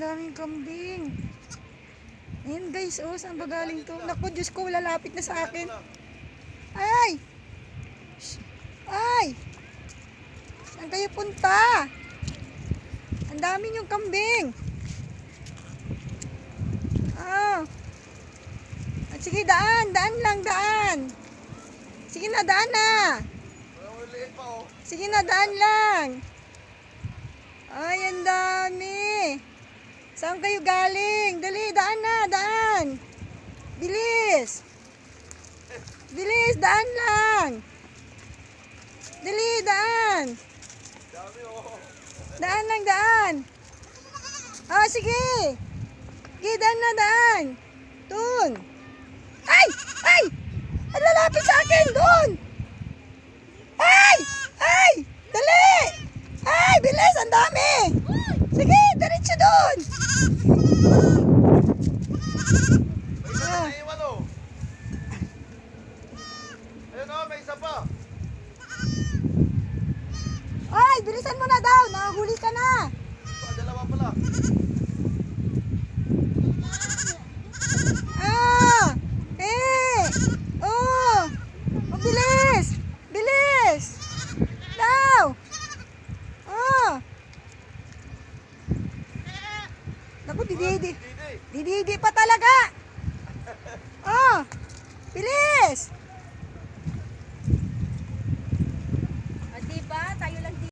daming kambing. Ayan guys, oh, saan ba galing to? Naku, Diyos ko, lalapit na sa akin. Ay! Shh. Ay! Saan kayo punta? Ang dami yung kambing. Ah. At sige, daan lang, daan. Sige na, daan na. Sige na, daan lang. Ay, ang dami. Saan kayo galing? Dali, daan na, daan. Bilis. Bilis, daan lang. Dali, daan. Daan lang, daan. Ah, sige. Sige, daan na, daan. Doon. Ay! Ay! Ang lalapit sa akin, doon. Ay! Ay! Dali! Ay, bilis, ang dami. Sige, diretso doon. Ayun o, may isa pa. Ay, bilisan mo na daw. Nahuli ka na. Dalawa pala. Ah! Oh! Oh, bilis! Bilis! Daw! Oh! Naku, dididi. Dididi pa talaga. Oh! Bilis!